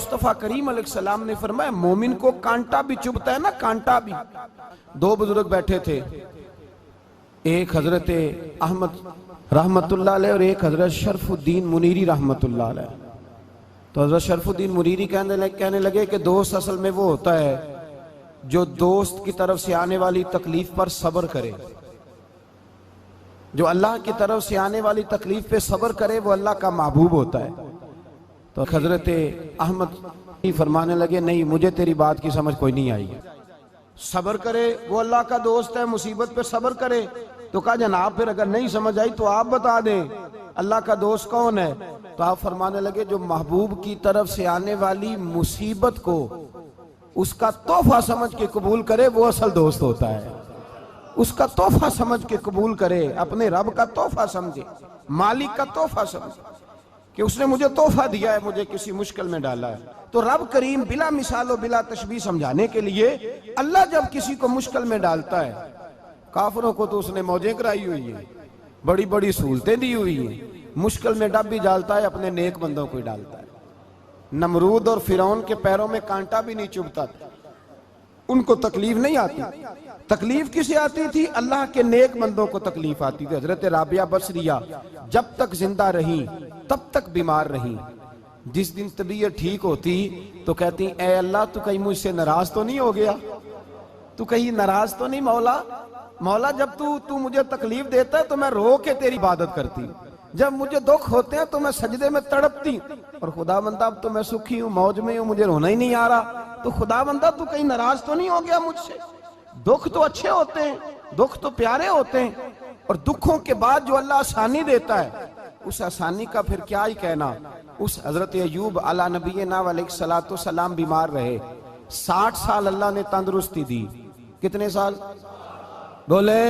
मुस्तफ़ा करीम अलैहिस्सलाम ने फरमाया मोमिन को कांटा भी चुभता है ना, कांटा भी। दो बुजुर्ग बैठे थे, एक हजरत अहमद रहमतुल्लाह अलैह और एक हजरत शरफुद्दीन मुनीरी रहमतुल्लाह अलैह। तो हजरत शरफुद्दीन मुनीरी कहने लगे कि दोस्त असल में वो होता है जो दोस्त की तरफ से आने वाली तकलीफ पर सब्र करे। जो अल्लाह की तरफ से आने वाली तकलीफ पे सब्र करे वो अल्लाह का महबूब होता है। तो हजरत अहमद फरमाने लगे नहीं, मुझे तेरी बात की समझ कोई नहीं आई। सब्र करे वो अल्लाह का दोस्त है, मुसीबत पे सब्र करे। तो कहा जनाब फिर अगर नहीं समझ आई तो आप बता दें अल्लाह का दोस्त कौन है। तो आप फरमाने लगे जो महबूब की तरफ से आने वाली मुसीबत को उसका तोहफा समझ के कबूल करे वो असल दोस्त होता है। उसका तोहफा समझ के कबूल करे, अपने रब का तोहफा समझे, मालिक का तोहफा समझे कि उसने मुझे तोहफा दिया है, मुझे किसी मुश्किल में डाला है। तो रब करीम बिला मिसालो बिला तशबीह समझाने के लिए अल्लाह जब किसी को मुश्किल में डालता है, काफिरों को तो उसने मौजें कराई हुई है, बड़ी बड़ी सहूलतें दी हुई है, मुश्किल में डब भी डालता है, अपने नेक बंदों को ही डालता है। नमरूद और फिरौन के पैरों में कांटा भी नहीं चुभता, उनको तकलीफ नहीं आती। तकलीफ किसे आती थी? अल्लाह के नेक बंदों को तकलीफ आती थी। हजरत राबिया बसरिया जब तक जिंदा रही तब तक बीमार रही। जिस दिन तबीयत ठीक होती तो कहती ए अल्लाह तू कहीं मुझसे नाराज तो नहीं हो गया, तू कहीं नाराज तो नहीं मौला। मौला जब तू मुझे तकलीफ देता है तो मैं रो के तेरी इबादत करती, जब मुझे दुख होते हैं तो मैं सजदे में तड़पती। और खुदा बंदा अब तो मैं सुखी हूँ, मौज में हूँ, मुझे रोना ही नहीं आ रहा। तो खुदा बंदा तू कहीं नाराज तो नहीं हो गया मुझसे? दुख तो अच्छे होते हैं, दुख तो प्यारे होते हैं, और दुखों के बाद जो अल्लाह आसानी देता है उस आसानी का फिर क्या ही कहना। उस हजरत अय्यूब अला नबीना अलैहिस्सलातु सलाम बीमार रहे, 60 साल अल्लाह ने तंदुरुस्ती दी। कितने साल बोले?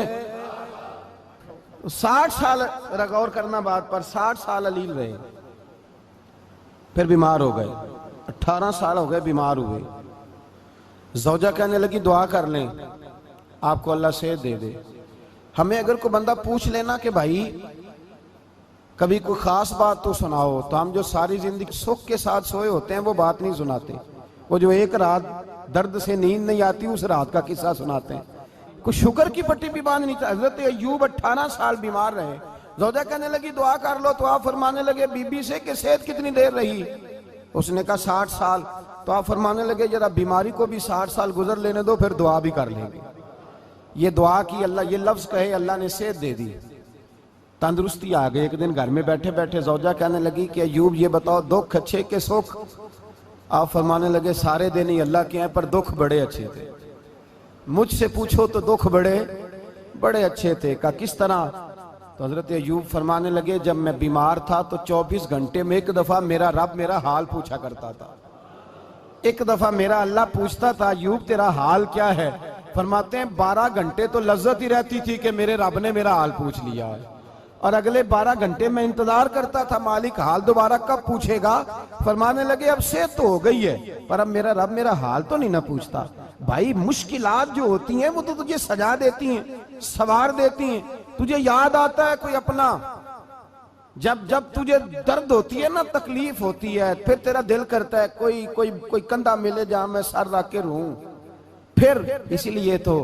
60 साल, गौर करना बात पर, 60 साल अलील रहे, फिर बीमार हो गए। 18 साल हो गए बीमार हुए। ज़ौजा कहने लगी दुआ कर लें आपको अल्लाह सेहत दे दे। हमें अगर कोई बंदा पूछ लेना कि भाई कभी कोई खास बात तो सुनाओ, तो हम जो सारी जिंदगी सुख के साथ सोए होते हैं वो बात नहीं सुनाते। वो जो एक रात दर्द से नींद नहीं आती उस रात का किस्सा सुनाते हैं। कुछ शुगर की पट्टी भी बांध नहीं था। हजरत अय्यूब 18 साल बीमार रहे। ज़ौजा कहने लगी दुआ कर लो, तो आप फरमाने लगे बीबी से कि सेहत कितनी देर रही? उसने कहा 60 साल। तो आप फरमाने लगे जरा बीमारी को भी 60 साल गुजर लेने दो, फिर दुआ भी कर लेंगे। ये दुआ की अल्लाह, ये लफ्ज कहे अल्लाह ने सेहत दे दी, तंदुरुस्ती आ गई। एक दिन घर में बैठे बैठे ज़ौजा कहने लगी कि अय्यूब ये बताओ दुख अच्छे के सुख? आप फरमाने लगे सारे दिन ही अल्लाह के हैं, पर दुख बड़े अच्छे थे। मुझसे पूछो तो दुख बड़े अच्छे थे। का किस तरह? तो हजरत अय्यूब फरमाने लगे जब मैं बीमार था तो 24 घंटे में एक दफा मेरा रब मेरा हाल पूछा करता था। एक दफा मेरा अल्लाह पूछता था अय्यूब तेरा हाल क्या है? फरमाते हैं 12 घंटे तो लज्जत ही रहती थी कि मेरे रब ने मेरा हाल पूछ लिया है, और अगले 12 घंटे में इंतजार करता था मालिक हाल दोबारा कब पूछेगा। फरमाने लगे अब सेहत तो हो गई है, पर अब मेरा रब मेरा हाल तो नहीं ना पूछता। भाई मुश्किलात जो होती हैं वो तो तुझे सजा देती हैं, सवार देती हैं। तुझे याद आता है कोई अपना, जब तुझे दर्द होती है ना, तकलीफ होती है, फिर तेरा दिल करता है कोई कंधा मिले जहां मैं सर रख के रहूं। फिर इसीलिए तो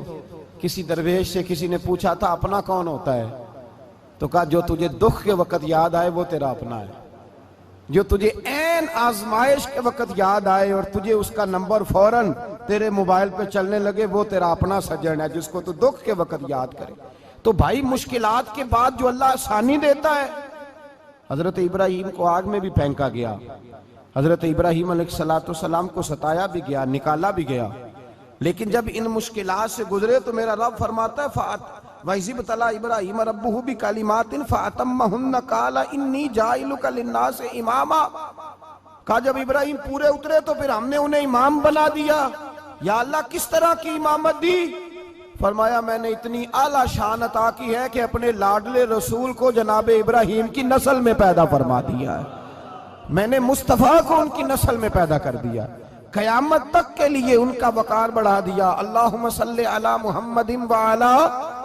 किसी दरवेश से किसी ने पूछा था अपना कौन होता है? तो कहा जो तुझे दुख के वक्त याद आए वो तेरा अपना है। जो तुझे ऐन आजमाइश के वक्त याद आए और तुझे उसका नंबर फौरन तेरे मोबाइल पे चलने लगे वो तेरा अपना सज्जन है, जिसको तू दुख के वक्त याद करे। तो भाई मुश्किलात के बाद जो अल्लाह आसानी देता है। हजरत इब्राहिम को आग में भी फेंका गया, हजरत इब्राहिम अलैहिस्सलाम को सताया भी गया, निकाला भी गया, लेकिन जब इन मुश्किलात से गुजरे तो मेरा रब फरमाता है वैज़िब तला इब्राहिम रब्बुहु बिकलिमातिन फअतम्महुन्ना काला इन्नी जाइलुका लिन्नास इमामा। कहा जब इब्राहिम पूरे उतरे तो फिर हमने उन्हें इमाम बना दिया। या अल्लाह किस तरह की इमामत दी? फरमाया मैंने इतनी आला शान अता की है कि अपने लाडले रसूल को जनाब इब्राहिम की नस्ल में पैदा फरमा दिया है। मैंने मुस्तफ़ा को उनकी नस्ल में पैदा कर दिया, कयामत तक के लिए उनका वकार बढ़ा दिया। अल्लाहुम्मा सल्ली अला मुहम्मदिन व अला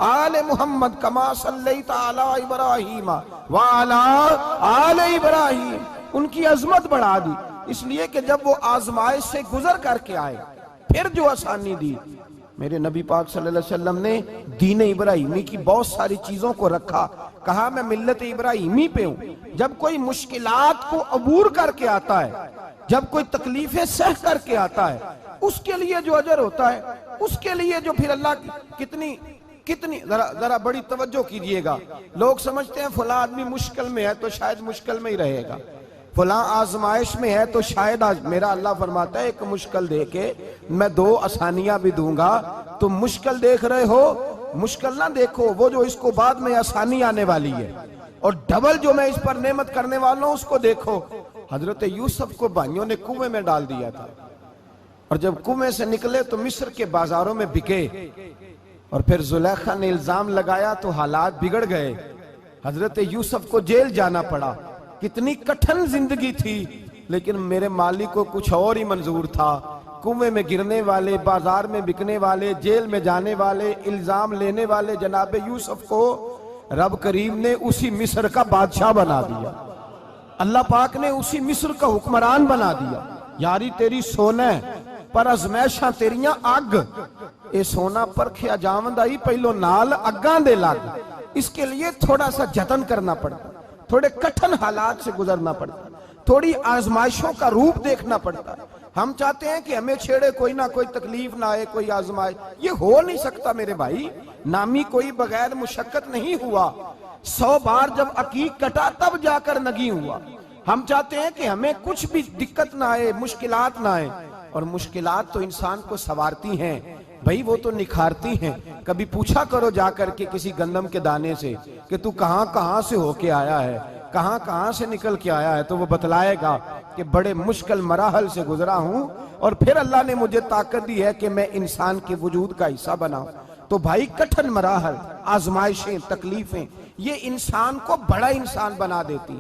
आले मुहम्मद कमा सल्लैता अला इब्राहीम व अला आले इब्राहीम। उनकी अजमत बढ़ा दी। इसलिए कि जब वो आजमाइश से गुजर करके आए फिर जो आसानी दी। मेरे नबी पाक सल्लल्लाहु अलैहि वसल्लम ने दीन इब्राहिमी की बहुत सारी चीजों को रखा, कहा मैं मिल्लत इब्राहिमी पे हूं। जब कोई मुश्किलात को अबूर करके आता है, जब कोई तकलीफें सह करके आता है, उसके लिए जो अजर होता है, उसके लिए जो फिर अल्लाह कितनी कितनी जरा बड़ी तवज्जो कीजिएगा। लोग समझते हैं फला आदमी मुश्किल में है तो शायद मुश्किल में ही रहेगा, फला आजमाइश में है तो शायद आज। मेरा अल्लाह फरमाता है एक मुश्किल दे के मैं 2 आसानियां भी दूंगा। तुम मुश्किल देख रहे हो, मुश्किल ना देखो, वो जो इसको बाद में आसानी आने वाली है, और डबल जो मैं इस पर नेमत करने वाला हूं उसको देखो। हजरत यूसुफ को भाइयों ने कुएं में डाल दिया था, और जब कुएं से निकले तो मिस्र के बाजारों में बिके, और फिर जुलेखा ने इल्जाम लगाया तो हालात बिगड़ गए। हजरत यूसुफ को जेल जाना पड़ा। कितनी कठिन जिंदगी थी, लेकिन मेरे मालिक को कुछ और ही मंजूर था। कुएं में गिरने वाले, बाजार में बिकने वाले, जेल में जाने वाले, इल्जाम लेने वाले जनाब यूसुफ को रब करीम ने उसी मिस्र का बादशाह बना दिया। अल्लाह पाक ने उसी मिस्र का हुक्मरान बना दिया। यारी तेरी सोना पर अजमैशा तेरियां अग, ये सोना परखिया जावंदा ही पहलो नाल अग्गां दे लग। इसके लिए थोड़ा सा जतन करना पड़ता, थोड़े कठिन हालात से गुजरना पड़ता, थोड़ी आजमाइशों का रूप देखना पड़ता। हम चाहते हैं कि हमें छेड़े कोई ना कोई तकलीफ ना आए, कोई आजमाइश, ये हो नहीं सकता मेरे भाई। नामी कोई बगैर मुशक्कत नहीं हुआ। 100 बार जब अकीक कटा तब जाकर नगी हुआ। हम चाहते हैं कि हमें कुछ भी दिक्कत ना आए, मुश्किलात ना आए, और मुश्किलात तो इंसान को संवारती हैं भाई, वो तो निखारती हैं। कभी पूछा करो जाकर के किसी गंदम के दाने से कि तू कहां कहां से होके आया है, कहां कहां से निकल के आया है, तो वो बतलाएगा कि बड़े मुश्किल मराहल से गुजरा हूं, और फिर अल्लाह ने मुझे ताकत दी है कि मैं इंसान के वजूद का हिस्सा बनाऊं। तो भाई कठिन मराहल, आजमाइशें, तकलीफें, ये इंसान को बड़ा इंसान बना देती।